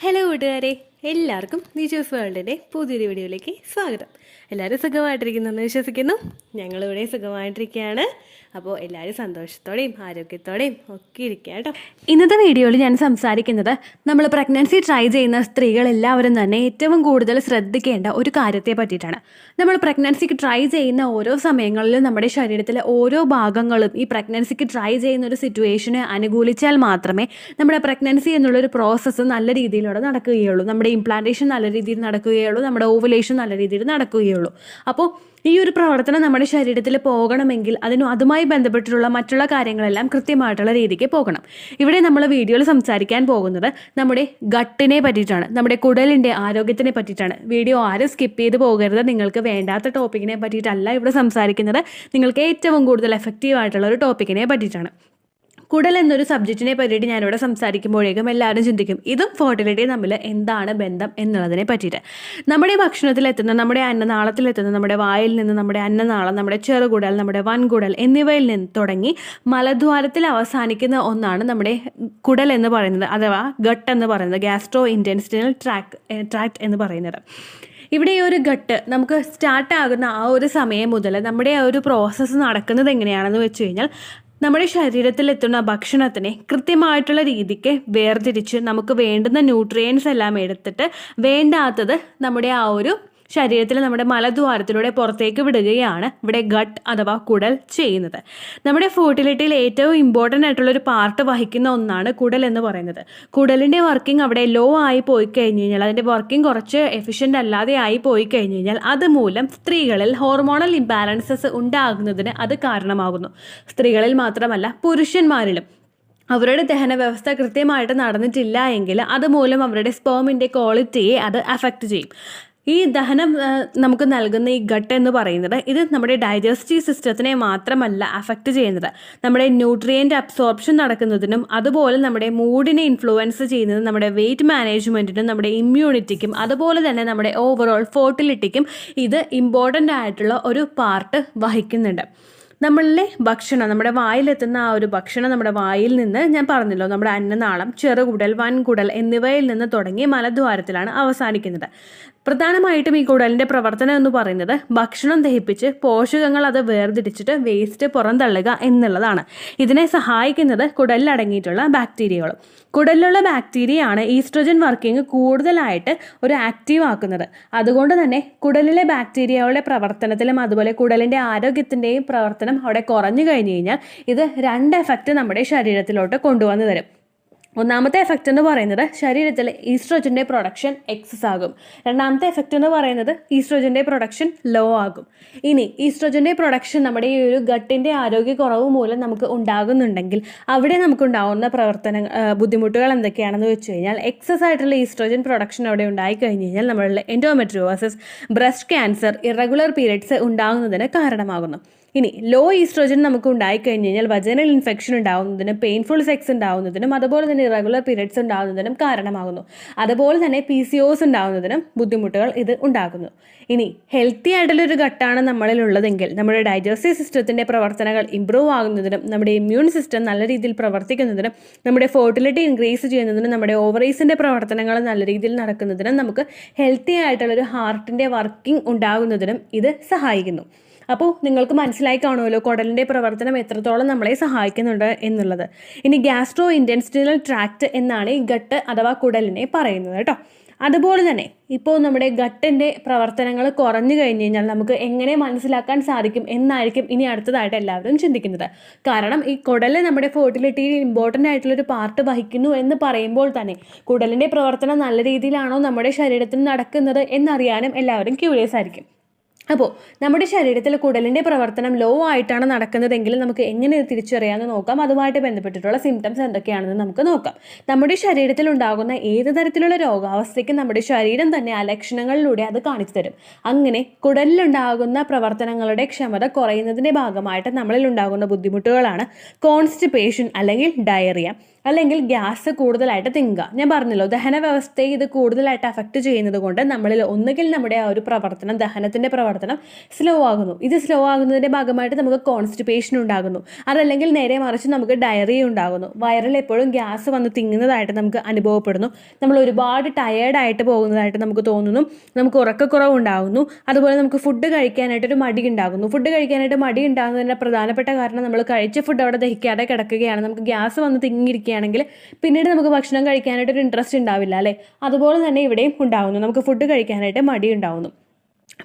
Hello കൂട്ടുകാരെ, എല്ലാവർക്കും നിജോസ് വേൾഡിൻ്റെ പുതിയൊരു വീഡിയോയിലേക്ക് സ്വാഗതം. എല്ലാവരും സുഖമായിട്ടിരിക്കുന്നെന്ന് വിശ്വസിക്കുന്നു. ഞങ്ങളിവിടെ സുഖമായിട്ടിരിക്കുകയാണ്. അപ്പോൾ എല്ലാവരും സന്തോഷത്തോടെയും ആരോഗ്യത്തോടെയും ഒക്കെ ഇരിക്കുക കേട്ടോ. ഇന്നത്തെ വീഡിയോയിൽ ഞാൻ സംസാരിക്കുന്നത് നമ്മൾ പ്രഗ്നൻസി ട്രൈ ചെയ്യുന്ന സ്ത്രീകളെല്ലാവരും തന്നെ ഏറ്റവും കൂടുതൽ ശ്രദ്ധിക്കേണ്ട ഒരു കാര്യത്തെ പറ്റിയിട്ടാണ്. നമ്മൾ പ്രഗ്നൻസിക്ക് ട്രൈ ചെയ്യുന്ന ഓരോ സമയങ്ങളിലും നമ്മുടെ ശരീരത്തിലെ ഓരോ ഭാഗങ്ങളും ഈ പ്രഗ്നൻസിക്ക് ട്രൈ ചെയ്യുന്ന ഒരു സിറ്റുവേഷനെ അനുകൂലിച്ചാൽ മാത്രമേ നമ്മുടെ പ്രഗ്നൻസി എന്നുള്ളൊരു പ്രോസസ്സ് നല്ല രീതിയിലൂടെ നടക്കുകയുള്ളൂ. നമ്മുടെ ഇംപ്ലാന്റേഷൻ നല്ല രീതിയിൽ നടക്കുകയുള്ളൂ. നമ്മുടെ ഓവുലേഷൻ നല്ല രീതിയിൽ നടക്കുകയുള്ളൂ. അപ്പോൾ ഈ ഒരു പ്രവർത്തനം നമ്മുടെ ശരീരത്തിൽ പോകണമെങ്കിൽ അതുമായി ബന്ധപ്പെട്ടിട്ടുള്ള മറ്റുള്ള കാര്യങ്ങളെല്ലാം കൃത്യമായിട്ടുള്ള രീതിക്ക് പോകണം. ഇവിടെ നമ്മൾ വീഡിയോയിൽ സംസാരിക്കാൻ പോകുന്നത് നമ്മുടെ ഗട്ടിനെ പറ്റിയിട്ടാണ്, നമ്മുടെ കുടലിൻ്റെ ആരോഗ്യത്തിനെ പറ്റിയിട്ടാണ്. വീഡിയോ ആരും സ്കിപ്പ് ചെയ്ത് പോകരുത്. നിങ്ങൾക്ക് വേണ്ടാത്ത ടോപ്പിക്കിനെ പറ്റിയിട്ടല്ല ഇവിടെ സംസാരിക്കുന്നത്. നിങ്ങൾക്ക് ഏറ്റവും കൂടുതൽ എഫക്റ്റീവ് ആയിട്ടുള്ള ഒരു ടോപ്പിക്കിനെ പറ്റിയിട്ടാണ്. കുടൽ എന്നൊരു സബ്ജക്റ്റിനെ പറ്റിയിട്ട് ഞാനിവിടെ സംസാരിക്കുമ്പോഴേക്കും എല്ലാവരും ചിന്തിക്കും, ഇതും ഫെർട്ടിലിറ്റിയും തമ്മിൽ എന്താണ് ബന്ധം എന്നുള്ളതിനെ പറ്റിയിട്ട്. നമ്മുടെ ഭക്ഷണത്തിലെത്തുന്ന, നമ്മുടെ അന്നനാളത്തിലെത്തുന്ന, നമ്മുടെ വായിൽ നിന്ന് നമ്മുടെ അന്നനാളം, നമ്മുടെ ചെറുകുടൽ, നമ്മുടെ വൻകുടൽ എന്നിവയിൽ നിന്ന് തുടങ്ങി മലദ്വാരത്തിൽ അവസാനിക്കുന്ന ഒന്നാണ് നമ്മുടെ കുടൽ എന്ന് പറയുന്നത്, അഥവാ ഗട്ട് എന്ന് പറയുന്നത്, ഗ്യാസ്ട്രോ ഇൻറ്റെസ്റ്റിനൽ ട്രാക്ട് എന്ന് പറയുന്നത്. ഇവിടെ ഈ ഒരു ഗട്ട് നമുക്ക് സ്റ്റാർട്ടാകുന്ന ആ ഒരു സമയം മുതൽ നമ്മുടെ ആ ഒരു പ്രോസസ്സ് നടക്കുന്നത് എങ്ങനെയാണെന്ന് വെച്ച് കഴിഞ്ഞാൽ, നമ്മുടെ ശരീരത്തിലെത്തുന്ന ഭക്ഷണത്തിനെ കൃത്യമായിട്ടുള്ള രീതിക്ക് വേർതിരിച്ച് നമുക്ക് വേണ്ടുന്ന ന്യൂട്രിയൻസ് എല്ലാം എടുത്തിട്ട് വേണ്ടാത്തത് നമ്മുടെ ആ ഒരു ശരീരത്തിൽ നമ്മുടെ മലദ്വാരത്തിലൂടെ പുറത്തേക്ക് വിടുകയാണ് ഇവിടെ ഗട്ട് അഥവാ കുടൽ ചെയ്യുന്നത്. നമ്മുടെ ഫെർട്ടിലിറ്റിയിൽ ഏറ്റവും ഇമ്പോർട്ടൻ്റ് ആയിട്ടുള്ളൊരു പാർട്ട് വഹിക്കുന്ന ഒന്നാണ് കുടൽ എന്ന് പറയുന്നത്. കുടലിൻ്റെ വർക്കിംഗ് അവിടെ ലോ ആയി പോയി കഴിഞ്ഞ് കഴിഞ്ഞാൽ, അതിൻ്റെ വർക്കിംഗ് കുറച്ച് എഫിഷ്യൻ്റ് അല്ലാതെ ആയി പോയി കഴിഞ്ഞ് കഴിഞ്ഞാൽ അതുമൂലം സ്ത്രീകളിൽ ഹോർമോണൽ ഇംബാലൻസസ് ഉണ്ടാകുന്നതിന് അത് കാരണമാകുന്നു. സ്ത്രീകളിൽ മാത്രമല്ല പുരുഷന്മാരിലും അവരുടെ ദഹന വ്യവസ്ഥ കൃത്യമായിട്ട് നടന്നിട്ടില്ല എങ്കിൽ അതുമൂലം അവരുടെ സ്പേമിൻ്റെ ക്വാളിറ്റിയെ അത് അഫക്റ്റ് ചെയ്യും. ഈ ദഹനം നമുക്ക് നൽകുന്ന ഈ ഗട്ട് എന്ന് പറയുന്നത്, ഇത് നമ്മുടെ ഡൈജസ്റ്റീവ് സിസ്റ്റത്തിനെ മാത്രമല്ല അഫക്റ്റ് ചെയ്യുന്നത്, നമ്മുടെ ന്യൂട്രിയൻ്റ് അബ്സോർപ്ഷൻ നടക്കുന്നതിനും അതുപോലെ നമ്മുടെ മൂഡിനെ ഇൻഫ്ലുവൻസ് ചെയ്യുന്നതും നമ്മുടെ വെയിറ്റ് മാനേജ്മെൻറ്റിനും നമ്മുടെ ഇമ്മ്യൂണിറ്റിക്കും അതുപോലെ തന്നെ നമ്മുടെ ഓവറോൾ ഫെർട്ടിലിറ്റിക്കും ഇത് ഇമ്പോർട്ടൻ്റ് ആയിട്ടുള്ള ഒരു പാർട്ട് വഹിക്കുന്നുണ്ട്. നമ്മളിലെ ഭക്ഷണം, നമ്മുടെ വായിലെത്തുന്ന ആ ഒരു ഭക്ഷണം നമ്മുടെ വായിൽ നിന്ന്, ഞാൻ പറഞ്ഞല്ലോ, നമ്മുടെ അന്നനാളം, ചെറുകുടൽ, വൻകുടൽ എന്നിവയിൽ നിന്ന് തുടങ്ങി മലദ്വാരത്തിലാണ് അവസാനിക്കുന്നത്. പ്രധാനമായിട്ടും ഈ കുടലിൻ്റെ പ്രവർത്തനം എന്ന് പറയുന്നത് ഭക്ഷണം ദഹിപ്പിച്ച് പോഷകങ്ങൾ അത് വേർതിരിച്ചിട്ട് വേസ്റ്റ് പുറന്തള്ളുക എന്നുള്ളതാണ്. ഇതിനെ സഹായിക്കുന്നത് കുടലിൽ അടങ്ങിയിട്ടുള്ള ബാക്ടീരിയകളും. കുടലിലുള്ള ബാക്ടീരിയയാണ് ഈസ്ട്രോജൻ വർക്കിംഗ് കൂടുതലായിട്ട് ഒരു ആക്റ്റീവ് ആക്കുന്നത്. അതുകൊണ്ട് തന്നെ കുടലിലെ ബാക്ടീരിയകളുടെ പ്രവർത്തനത്തിലും അതുപോലെ കുടലിൻ്റെ ആരോഗ്യത്തിൻ്റെയും പ്രവർത്തനം അവിടെ കുറഞ്ഞു കഴിഞ്ഞു കഴിഞ്ഞാൽ ഇത് രണ്ട് എഫക്റ്റ് നമ്മുടെ ശരീരത്തിലോട്ട് കൊണ്ടുവന്ന് തരും. ഒന്നാമത്തെ എഫക്റ്റ് എന്ന് പറയുന്നത് ശരീരത്തിൽ ഈസ്ട്രോജൻ്റെ പ്രൊഡക്ഷൻ എക്സസ് ആകും. രണ്ടാമത്തെ എഫക്റ്റ് എന്ന് പറയുന്നത് ഈസ്ട്രോജൻ്റെ പ്രൊഡക്ഷൻ ലോ ആകും. ഇനി ഈസ്ട്രോജൻ്റെ പ്രൊഡക്ഷൻ നമ്മുടെ ഈ ഒരു ഗട്ടിൻ്റെ ആരോഗ്യക്കുറവ് മൂലം നമുക്ക് ഉണ്ടാകുന്നുണ്ടെങ്കിൽ അവിടെ നമുക്കുണ്ടാകുന്ന ബുദ്ധിമുട്ടുകൾ എന്തൊക്കെയാണെന്ന് വെച്ച് കഴിഞ്ഞാൽ, എക്സസ് ആയിട്ടുള്ള ഈസ്ട്രോജൻ പ്രൊഡക്ഷൻ അവിടെ ഉണ്ടായി കഴിഞ്ഞ് കഴിഞ്ഞാൽ നമ്മളുടെ endometriosis, breast cancer, irregular periods ഉണ്ടാകുന്നതിന് കാരണമാകുന്നു. ഇനി ലോ ഈസ്ട്രോജൻ നമുക്ക് ഉണ്ടായിക്കഴിഞ്ഞ് കഴിഞ്ഞാൽ വജനൽ ഇൻഫെക്ഷൻ ഉണ്ടാകുന്നതിനും പെയിൻഫുൾ സെക്സ് ഉണ്ടാകുന്നതിനും അതുപോലെ തന്നെ ഇറഗുലർ പീരിയഡ്സ് ഉണ്ടാകുന്നതിനും കാരണമാകുന്നു. അതുപോലെ തന്നെ PCOS ഉണ്ടാകുന്നതിനും ബുദ്ധിമുട്ടുകൾ ഇത് ഉണ്ടാകുന്നു. ഇനി ഹെൽത്തി ആയിട്ടുള്ളൊരു ഘട്ടമാണ് നമ്മളിൽ ഉള്ളതെങ്കിൽ നമ്മുടെ ഡൈജസ്റ്റീവ് സിസ്റ്റത്തിൻ്റെ പ്രവർത്തനങ്ങൾ ഇമ്പ്രൂവ് ആകുന്നതിനും നമ്മുടെ ഇമ്മ്യൂൺ സിസ്റ്റം നല്ല രീതിയിൽ പ്രവർത്തിക്കുന്നതിനും നമ്മുടെ ഫെർട്ടിലിറ്റി ഇൻക്രീസ് ചെയ്യുന്നതിനും നമ്മുടെ ഓവറീസിൻ്റെ പ്രവർത്തനങ്ങൾ നല്ല രീതിയിൽ നടക്കുന്നതിനും നമുക്ക് ഹെൽത്തി ആയിട്ടുള്ളൊരു ഹാർട്ടിൻ്റെ വർക്കിംഗ് ഉണ്ടാകുന്നതിനും ഇത് സഹായിക്കുന്നു. അപ്പോൾ നിങ്ങൾക്ക് മനസ്സിലായി കാണുമല്ലോ കുടലിൻ്റെ പ്രവർത്തനം എത്രത്തോളം നമ്മളെ സഹായിക്കുന്നുണ്ട് എന്നുള്ളത്. ഇനി ഗ്യാസ്ട്രോ ഇൻറ്റെസ്റ്റിനൽ ട്രാക്ട് എന്നാണ് ഈ ഗട്ട് അഥവാ കുടലിനെ പറയുന്നത് കേട്ടോ. അതുപോലെ തന്നെ ഇപ്പോൾ നമ്മുടെ ഗട്ടിൻ്റെ പ്രവർത്തനങ്ങൾ കുറഞ്ഞു കഴിഞ്ഞ് കഴിഞ്ഞാൽ നമുക്ക് എങ്ങനെ മനസ്സിലാക്കാൻ സാധിക്കും എന്നായിരിക്കും ഇനി അടുത്തതായിട്ട് എല്ലാവരും ചിന്തിക്കുന്നത്. കാരണം ഈ കുടൽ നമ്മുടെ ഫെർട്ടിലിറ്റിയിൽ ഇമ്പോർട്ടൻ്റ് ആയിട്ടുള്ളൊരു പാർട്ട് വഹിക്കുന്നു എന്ന് പറയുമ്പോൾ തന്നെ കുടലിൻ്റെ പ്രവർത്തനം നല്ല രീതിയിലാണോ നമ്മുടെ ശരീരത്തിൽ നടക്കുന്നത് എന്നറിയാനും എല്ലാവരും ക്യൂരിയസ് ആയിരിക്കും. അപ്പോൾ നമ്മുടെ ശരീരത്തിൽ കുടലിൻ്റെ പ്രവർത്തനം ലോ ആയിട്ടാണ് നടക്കുന്നതെങ്കിൽ നമുക്ക് എങ്ങനെ തിരിച്ചറിയാമെന്ന് നോക്കാം. അതുമായിട്ട് ബന്ധപ്പെട്ടിട്ടുള്ള സിംറ്റംസ് എന്തൊക്കെയാണെന്ന് നമുക്ക് നോക്കാം. നമ്മുടെ ശരീരത്തിൽ ഉണ്ടാകുന്ന ഏത് തരത്തിലുള്ള രോഗാവസ്ഥയ്ക്ക് നമ്മുടെ ശരീരം തന്നെ ആ ലക്ഷണങ്ങളിലൂടെ അത് കാണിച്ചു തരും. അങ്ങനെ കുടലിലുണ്ടാകുന്ന പ്രവർത്തനങ്ങളുടെ ക്ഷമത കുറയുന്നതിൻ്റെ ഭാഗമായിട്ട് നമ്മളിൽ ഉണ്ടാകുന്ന ബുദ്ധിമുട്ടുകളാണ് കോൺസ്റ്റിപ്പേഷൻ അല്ലെങ്കിൽ ഡയറിയ. അല്ലെങ്കിൽ ഗ്യാസ് കൂടുതലായിട്ട് തിങ്ങുക. ഞാൻ പറഞ്ഞല്ലോ, ദഹന വ്യവസ്ഥയെ ഇത് കൂടുതലായിട്ട് അഫക്റ്റ് ചെയ്യുന്നത് കൊണ്ട് നമ്മളിൽ ഒന്നുകിൽ നമ്മുടെ ആ ഒരു പ്രവർത്തനം, ദഹനത്തിൻ്റെ പ്രവർത്തനം സ്ലോ ആകുന്നു. ഇത് സ്ലോ ആകുന്നതിൻ്റെ ഭാഗമായിട്ട് നമുക്ക് കോൺസ്റ്റിപ്പേഷൻ ഉണ്ടാകുന്നു. അതല്ലെങ്കിൽ നേരെ മറിച്ച് നമുക്ക് ഡയറിയ ഉണ്ടാകുന്നു. വയറിൽ എപ്പോഴും ഗ്യാസ് വന്ന് തിങ്ങുന്നതായിട്ട് നമുക്ക് അനുഭവപ്പെടുന്നു. നമ്മൾ ഒരുപാട് ടയേർഡായിട്ട് പോകുന്നതായിട്ട് നമുക്ക് തോന്നുന്നു. നമുക്ക് ഉറക്കക്കുറവ് ഉണ്ടാകുന്നു. അതുപോലെ നമുക്ക് ഫുഡ് കഴിക്കാനായിട്ടൊരു മടി ഉണ്ടാകുന്നു. ഫുഡ് കഴിക്കാനായിട്ട് മടി ഉണ്ടാകുന്നതിൻ്റെ പ്രധാനപ്പെട്ട കാരണം നമ്മൾ കഴിച്ച ഫുഡ് അവിടെ ദഹിക്കാതെ കിടക്കുകയാണ്. നമുക്ക് ഗ്യാസ് വന്ന് തിങ്ങിയിരിക്കുകയാണെങ്കിൽ പിന്നീട് നമുക്ക് ഭക്ഷണം കഴിക്കാനായിട്ടൊരു ഇൻട്രസ്റ്റ് ഉണ്ടാവില്ല അല്ലേ? അതുപോലെ തന്നെ ഇവിടെയും ഉണ്ടാകുന്നു. നമുക്ക് ഫുഡ് കഴിക്കാനായിട്ട് മടി ഉണ്ടാകുന്നു.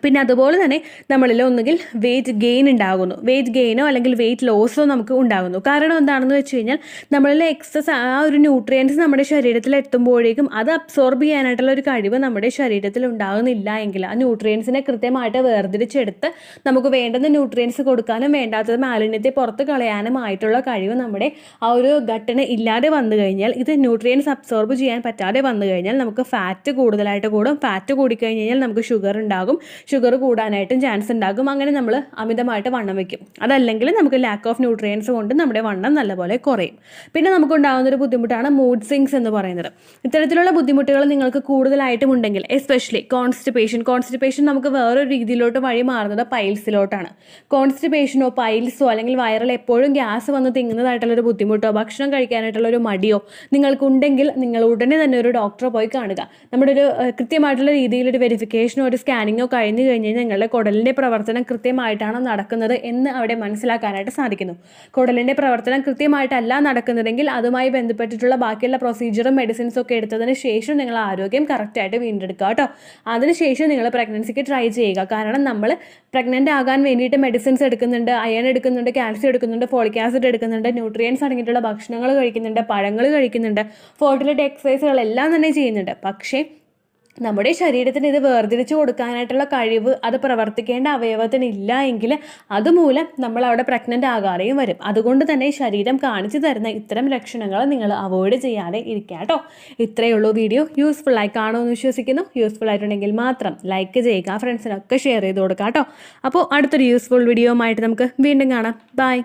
പിന്നെ അതുപോലെ തന്നെ നമ്മളിൽ ഒന്നുകിൽ വെയിറ്റ് ഗെയിൻ ഉണ്ടാകുന്നു. വെയിറ്റ് ഗെയിനോ അല്ലെങ്കിൽ വെയിറ്റ് ലോസോ നമുക്ക് ഉണ്ടാകുന്നു. കാരണം എന്താണെന്ന് വെച്ച് കഴിഞ്ഞാൽ നമ്മളിൽ എക്സസ് ആ ഒരു ന്യൂട്രിയൻസ് നമ്മുടെ ശരീരത്തിൽ എത്തുമ്പോഴേക്കും അത് അബ്സോർബ് ചെയ്യാനായിട്ടുള്ള ഒരു കഴിവ് നമ്മുടെ ശരീരത്തിൽ ഉണ്ടാകുന്നില്ല എങ്കിൽ, ആ ന്യൂട്രിയൻസിനെ കൃത്യമായിട്ട് വേർതിരിച്ചെടുത്ത് നമുക്ക് വേണ്ടുന്ന ന്യൂട്രിയൻസ് കൊടുക്കാനും വേണ്ടാത്തത് മാലിന്യത്തെ പുറത്ത് കളയാനുമായിട്ടുള്ള കഴിവ് നമ്മുടെ ആ ഒരു ഗട്ടിന് ഇല്ലാതെ വന്നു കഴിഞ്ഞാൽ, ഇത് ന്യൂട്രിയൻസ് അബ്സോർബ് ചെയ്യാൻ പറ്റാതെ വന്നു കഴിഞ്ഞാൽ നമുക്ക് ഫാറ്റ് കൂടുതലായിട്ട് കൂടും. ഫാറ്റ് കൂടിക്കഴിഞ്ഞ് കഴിഞ്ഞാൽ നമുക്ക് ഷുഗർ ഉണ്ടാകും. ഷുഗർ കൂടാനായിട്ടും ചാൻസ് ഉണ്ടാകും. അങ്ങനെ നമ്മൾ അമിതമായിട്ട് വണ്ണം വയ്ക്കും. അതല്ലെങ്കിൽ നമുക്ക് ലാക്ക് ഓഫ് ന്യൂട്രിയൻസ് കൊണ്ട് നമ്മുടെ വണ്ണം നല്ലപോലെ കുറയും. പിന്നെ നമുക്കുണ്ടാകുന്നൊരു ബുദ്ധിമുട്ടാണ് മൂഡ് സ്വിങ്സ് എന്ന് പറയുന്നത്. ഇത്തരത്തിലുള്ള ബുദ്ധിമുട്ടുകൾ നിങ്ങൾക്ക് കൂടുതലായിട്ടും ഉണ്ടെങ്കിൽ, എസ്പെഷ്യലി കോൺസ്റ്റിപ്പേഷൻ നമുക്ക് വേറൊരു രീതിയിലോട്ട് വഴി മാറുന്നത് പൈൽസിലോട്ടാണ്. കോൺസ്റ്റിപ്പേഷനോ പൈൽസോ അല്ലെങ്കിൽ വയറിൽ എപ്പോഴും ഗ്യാസ് വന്ന് തിങ്ങുന്നതായിട്ടുള്ളൊരു ബുദ്ധിമുട്ടോ ഭക്ഷണം കഴിക്കാനായിട്ടുള്ളൊരു മടിയോ നിങ്ങൾക്കുണ്ടെങ്കിൽ നിങ്ങൾ ഉടനെ തന്നെ ഒരു ഡോക്ടറെ പോയി കാണുക. നമ്മുടെ ഒരു കൃത്യമായിട്ടുള്ള രീതിയിലൊരു വെരിഫിക്കേഷനോ ഒരു സ്കാനിങ്ങോ കഴിഞ്ഞ് കഴിഞ്ഞാൽ നിങ്ങളുടെ കുടലിൻ്റെ പ്രവർത്തനം കൃത്യമായിട്ടാണോ നടക്കുന്നത് എന്ന് അവിടെ മനസ്സിലാക്കാനായിട്ട് സാധിക്കുന്നു. കുടലിൻ്റെ പ്രവർത്തനം കൃത്യമായിട്ടല്ല നടക്കുന്നതെങ്കിൽ അതുമായി ബന്ധപ്പെട്ടിട്ടുള്ള ബാക്കിയുള്ള പ്രൊസീജിയറും മെഡിസിൻസും ഒക്കെ എടുത്തതിന് ശേഷം നിങ്ങൾ ആരോഗ്യം കറക്റ്റായിട്ട് വീണ്ടെടുക്കുക കേട്ടോ. അതിനുശേഷം നിങ്ങൾ പ്രഗ്നൻസിക്ക് ട്രൈ ചെയ്യുക. കാരണം നമ്മൾ പ്രഗ്നൻ്റ് ആകാൻ വേണ്ടിയിട്ട് മെഡിസിൻസ് എടുക്കുന്നുണ്ട്, അയൺ എടുക്കുന്നുണ്ട്, കാൽസ്യം എടുക്കുന്നുണ്ട്, ഫോളിക് ആസിഡ് എടുക്കുന്നുണ്ട്, ന്യൂട്രിയൻസ് അടങ്ങിയിട്ടുള്ള ഭക്ഷണങ്ങൾ കഴിക്കുന്നുണ്ട്, പഴങ്ങൾ കഴിക്കുന്നുണ്ട്, ഫെർട്ടിലിറ്റി എക്സസൈസുകളെല്ലാം തന്നെ ചെയ്യുന്നുണ്ട്. പക്ഷേ നമ്മുടെ ശരീരത്തിന് ഇത് വേർതിരിച്ചു കൊടുക്കാനായിട്ടുള്ള കഴിവ്, അത് പ്രവർത്തിക്കേണ്ട അവയവത്തിന് ഇല്ല എങ്കിൽ അതുമൂലം നമ്മൾ അവിടെ പ്രഗ്നൻ്റ് ആകാതെയും വരും. അതുകൊണ്ട് തന്നെ ശരീരം കാണിച്ചു തരുന്ന ഇത്തരം ലക്ഷണങ്ങൾ നിങ്ങൾ അവോയ്ഡ് ചെയ്യാതെ ഇരിക്കുക കേട്ടോ. ഇത്രയേ ഉള്ളൂ വീഡിയോ. യൂസ്ഫുള്ളായി കാണുമെന്ന് വിശ്വസിക്കുന്നു. യൂസ്ഫുൾ ആയിട്ടുണ്ടെങ്കിൽ മാത്രം ലൈക്ക് ചെയ്യുക, ഫ്രണ്ട്സിനൊക്കെ ഷെയർ ചെയ്ത് കൊടുക്കുക കേട്ടോ. അപ്പോൾ അടുത്തൊരു യൂസ്ഫുൾ വീഡിയോ ആയിട്ട് നമുക്ക് വീണ്ടും കാണാം. ബൈ.